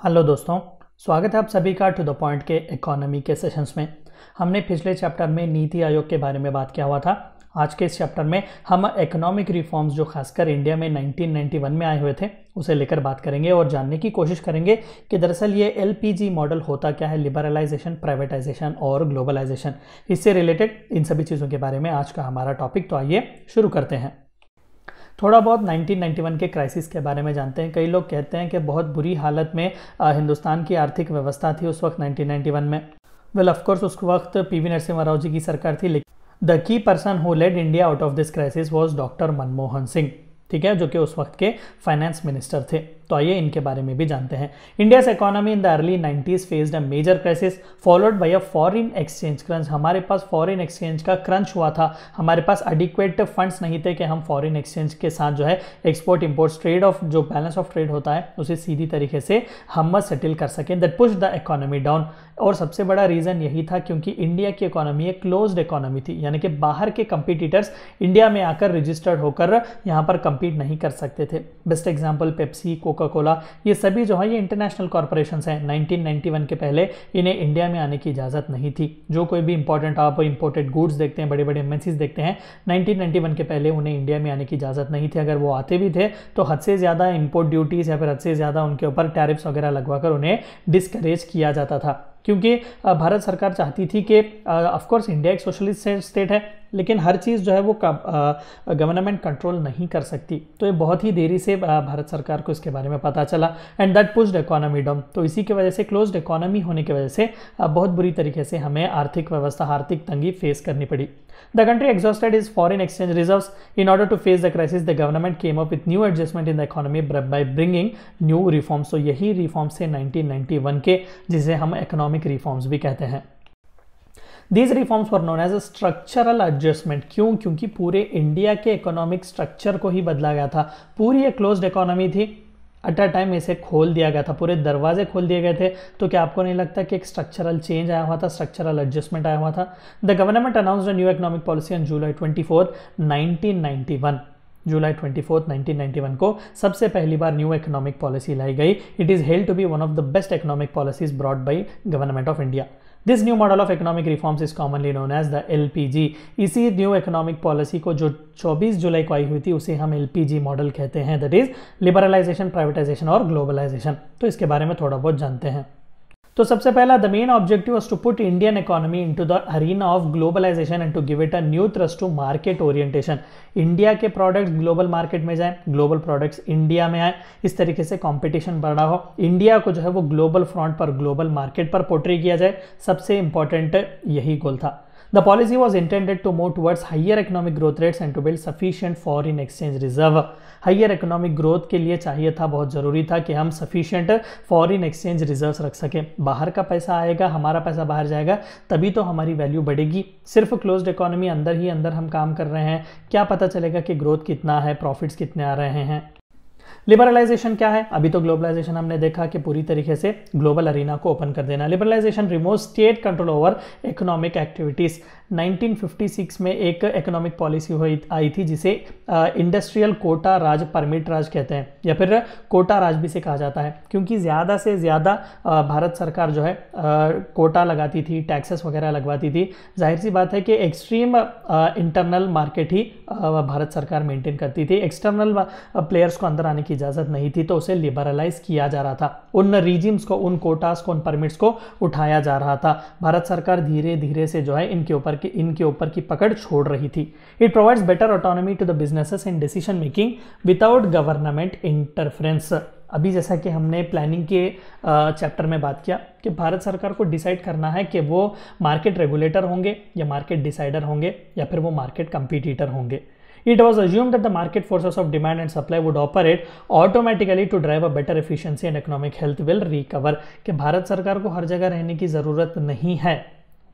Hello दोस्तों, स्वागत है आप सभी का टू द पॉइंट के इकोनॉमी के सेशंस में। हमने पिछले चैप्टर में नीति आयोग के बारे में बात किया हुआ था। आज के इस चैप्टर में हम इकोनॉमिक रिफॉर्म्स जो खासकर इंडिया में 1991 में आए हुए थे उसे लेकर बात करेंगे और जानने की कोशिश करेंगे कि दरअसल ये एलपीजी मॉडल होता क्या है, लिबरलाइजेशन, प्राइवेटाइजेशन और ग्लोबलाइजेशन। इससे रिलेटेड इन सभी चीज़ों के बारे में आज का हमारा टॉपिक। तो आइए शुरू करते हैं। थोड़ा बहुत 1991 के क्राइसिस के बारे में जानते हैं। कई लोग कहते हैं कि बहुत बुरी हालत में हिंदुस्तान की आर्थिक व्यवस्था थी उस वक्त 1991 में। वेल ऑफ कोर्स उस वक्त पीवी नरसिम्हा राव जी की सरकार थी, लेकिन the key person who led India out of this crisis was doctor Manmohan Singh, ठीक है, जो कि उस वक्त के फाइनेंस मिनिस्टर थे। तो आइए इनके बारे में भी जानते हैं। India's economy in the early 90s faced a major crisis followed by a foreign exchange crunch. हमारे पास फॉरेन एक्सचेंज का क्रंच हुआ था। हमारे पास एडिक्वेट फंड्स नहीं थे कि हम फॉरेन एक्सचेंज के साथ जो है एक्सपोर्ट इंपोर्ट ट्रेड ऑफ जो बैलेंस ऑफ ट्रेड होता है उसे सीधी तरीके से हम सेटल कर सकें। That push the economy down. और सबसे बड़ा रीज़न यही था क्योंकि इंडिया की इकोनॉमी एक क्लोज्ड इकोनॉमी थी, यानी कि बाहर के कंपटीटर्स इंडिया में आकर रजिस्टर्ड होकर यहाँ पर compete नहीं कर सकते थे। Best example Pepsi, Coca Cola, ये सभी जो है ये इंटरनेशनल कॉर्पोरेशंस हैं। 1991 के पहले इन्हें इंडिया में आने की इजाज़त नहीं थी। जो कोई भी इंपॉर्टेंट आप इंपोर्टेड गुड्स देखते हैं, बड़े बड़े एमएनसीज देखते हैं, 1991 के पहले उन्हें इंडिया में आने की इजाज़त नहीं थी। अगर वो आते भी थे तो हद से ज़्यादा इंपोर्ट ड्यूटीज़ या फिर हद से ज़्यादा उनके ऊपर टैरिफ्स वगैरह लगवाकर उन्हें डिस्करेज किया जाता था, क्योंकि भारत सरकार चाहती थी कि ऑफकोर्स इंडिया एक सोशलिस्ट स्टेट है, लेकिन हर चीज़ जो है वो गवर्नमेंट कंट्रोल नहीं कर सकती। तो ये बहुत ही देरी से भारत सरकार को इसके बारे में पता चला and that pushed economy down. तो इसी की वजह से, क्लोज्ड इकोनॉमी होने की वजह से बहुत बुरी तरीके से हमें आर्थिक व्यवस्था, आर्थिक तंगी फेस करनी पड़ी। The country exhausted its foreign exchange reserves. In order to face the crisis, the government came up with new adjustment in the economy by bringing new reforms. So यही रिफॉर्म्स थे 1991 के, जिसे हम इकोनॉमिक रिफॉर्म्स भी कहते हैं। These reforms were known as a structural adjustment. क्यों? क्योंकि पूरे इंडिया के इकोनॉमिक स्ट्रक्चर को ही बदला गया था। पूरी एक क्लोज्ड इकोनॉमी थी, एट अ टाइम इसे खोल दिया गया था, पूरे दरवाजे खोल दिए गए थे। तो क्या आपको नहीं लगता कि एक स्ट्रक्चरल चेंज आया हुआ था, स्ट्रक्चरल एडजस्टमेंट आया हुआ था? The government announced a new economic policy on July 24, 1991। जुलाई 24, 1991 को सबसे पहली बार न्यू इकोनॉमिक पॉलिसी लाई गई। It is held to be one of the best economic policies brought by government of India. This new model of economic reforms is commonly known as the LPG. इसी new economic policy को जो 24 जुलाई को आई हुई थी उसे हम LPG model कहते हैं, दैट इज लिबरलाइजेशन, प्राइवेटाइजेशन और ग्लोबलाइजेशन। तो इसके बारे में थोड़ा बहुत जानते हैं। तो सबसे पहला, the main objective was to put Indian economy into the arena of globalization and to give it a new thrust to market orientation. India के प्रोडक्ट्स ग्लोबल मार्केट में जाएं, ग्लोबल प्रोडक्ट्स इंडिया में आए, इस तरीके से कंपटीशन बढ़ा हो, इंडिया को जो है वो ग्लोबल फ्रंट पर, ग्लोबल मार्केट पर पोर्ट्रे किया जाए। सबसे इंपॉर्टेंट यही गोल था। The policy was intended to move towards higher economic growth rates and to build sufficient foreign exchange reserve. Higher economic growth के लिए चाहिए था, बहुत ज़रूरी था कि हम सफिशिएंट फॉरेन एक्सचेंज रिजर्व्स रख सकें। बाहर का पैसा आएगा, हमारा पैसा बाहर जाएगा, तभी तो हमारी वैल्यू बढ़ेगी। सिर्फ क्लोज्ड इकोनॉमी अंदर ही अंदर हम काम कर रहे हैं, क्या पता चलेगा कि ग्रोथ कितना है, प्रॉफिट्स कितने आ रहे हैं। लिबरलाइजेशन क्या है? अभी तो ग्लोबलाइजेशन हमने देखा कि पूरी तरीके से ग्लोबल अरीना को ओपन कर देना। Liberalization remove state control over economic activities. 1956 में एक इकोनॉमिक पॉलिसी आई थी जिसे industrial quota raj, permit raj कहते हैं, या फिर कोटा राज भी से कहा जाता है, क्योंकि ज़्यादा से ज़्यादा भारत सरकार जो है कोटा लगाती थी, टैक्सेस वगैरह लगवाती थी। जाहिर सी बात है कि एक्सट्रीम इंटरनल मार्केट ही भारत सरकार मेंटेन करती थी, एक्सटर्नल प्लेयर्स को अंदर आने की इजाज़त नहीं थी। तो उसे लिबरलाइज किया जा रहा था, उन रीजिम्स को, उन कोटास को, उन परमिट्स को उठाया जा रहा था। भारत सरकार धीरे धीरे से जो है इनके ऊपर की पकड़ छोड़ रही थी। It provides better autonomy to the businesses in decision making without government interference. अभी जैसा कि हमने प्लानिंग के चैप्टर में बात किया कि भारत सरकार को डिसाइड करना है कि वो मार्केट रेगुलेटर होंगे या मार्केट डिसाइडर होंगे या फिर वो मार्केट कंपटीटर होंगे। It was assumed that the market forces of demand and supply would operate automatically to drive a better efficiency and economic health will recover। कि भारत सरकार को हर जगह रहने की ज़रूरत नहीं है,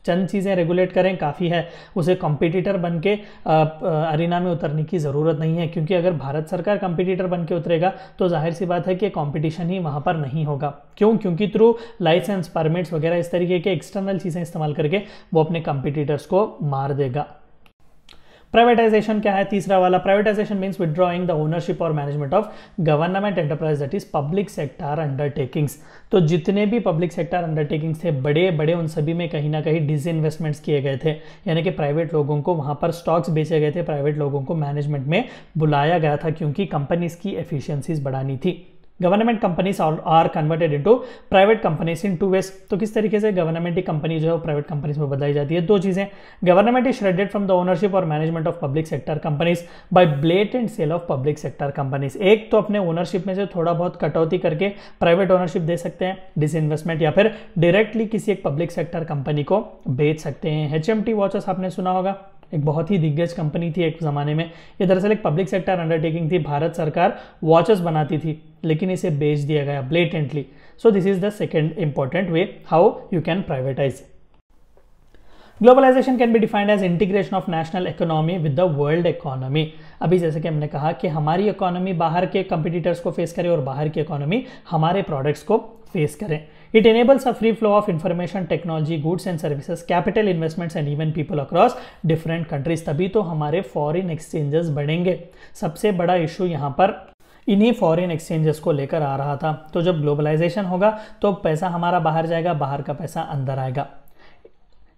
चंद चीज़ें रेगुलेट करें काफ़ी है, उसे कॉम्पिटिटर बन के अरीना में उतरने की ज़रूरत नहीं है। क्योंकि अगर भारत सरकार कॉम्पिटिटर बन के उतरेगा तो जाहिर सी बात है कि कंपटीशन ही वहाँ पर नहीं होगा। क्यों? क्योंकि थ्रू लाइसेंस, परमिट्स वगैरह इस तरीके के एक्सटर्नल चीज़ें इस्तेमाल करके वो अपने कॉम्पिटिटर्स को मार देगा। प्राइवेटाइजेशन क्या है? तीसरा वाला, privatization means withdrawing the ownership और management of government enterprise that is public sector undertakings. तो जितने भी पब्लिक सेक्टर अंडरटेकिंग्स थे बड़े बड़े, उन सभी में कहीं ना कहीं डिसइन्वेस्टमेंट्स किए गए थे, यानी कि प्राइवेट लोगों को वहां पर स्टॉक्स बेचे गए थे, प्राइवेट लोगों को मैनेजमेंट में बुलाया गया था क्योंकि कंपनीज की एफिशिएंसीज बढ़ानी थी। Government companies are converted into private companies in 2 ways. तो किस तरीके से गवर्नमेंट की कंपनी जो है वो प्राइवेट कंपनीज में बदलाई जाती है? 2 चीजें, government is shredded from the ownership और management of public sector companies by blatant sale of public sector companies. एक तो अपने ओनरशिप में से थोड़ा बहुत कटौती करके प्राइवेट ओनरशिप दे सकते हैं, डिसइन्वेस्टमेंट, या फिर डायरेक्टली किसी एक पब्लिक सेक्टर कंपनी को बेच सकते हैं। HMT वॉचेस आपने सुना होगा, एक बहुत ही दिग्गज कंपनी थी एक ज़माने में। ये दरअसल एक पब्लिक सेक्टर अंडरटेकिंग थी, भारत सरकार वॉचेस बनाती थी, लेकिन इसे बेच दिया गया blatantly. So this is the second important way how you can privatize. Globalization can be defined as integration of national economy with the world economy. अभी जैसे कि हमने कहा कि हमारी इकोनॉमी बाहर के कंपटीटर्स को फेस करे और बाहर की इकोनॉमी हमारे प्रोडक्ट्स को फेस करे। It enables a free flow of information, technology, goods and services, capital investments and even people across different countries। तभी तो हमारे फॉरेन एक्सचेंजेस बढ़ेंगे। सबसे बड़ा इशू यहाँ पर इन्हीं फॉरेन एक्सचेंजेस को लेकर आ रहा था। तो जब ग्लोबलाइजेशन होगा तो पैसा हमारा बाहर जाएगा, बाहर का पैसा अंदर आएगा।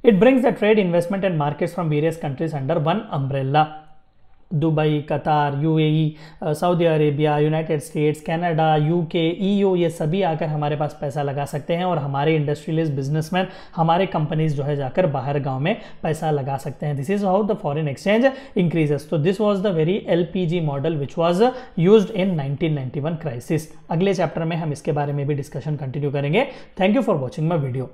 It brings the trade, investment and markets from various countries under one umbrella। Dubai, कतार, UAE, Saudi Arabia, United states, Canada, UK, EU, ये सभी आकर हमारे पास पैसा लगा सकते हैं और हमारे इंडस्ट्रियलिस्ट बिजनेसमैन, हमारे कंपनीज जो है जाकर बाहर गांव में पैसा लगा सकते हैं। This is how the foreign exchange increases. तो this was the very LPG model which was used in 1991 क्राइसिस। अगले चैप्टर में हम इसके बारे में भी डिस्कशन कंटिन्यू करेंगे। Thank you for watching my video.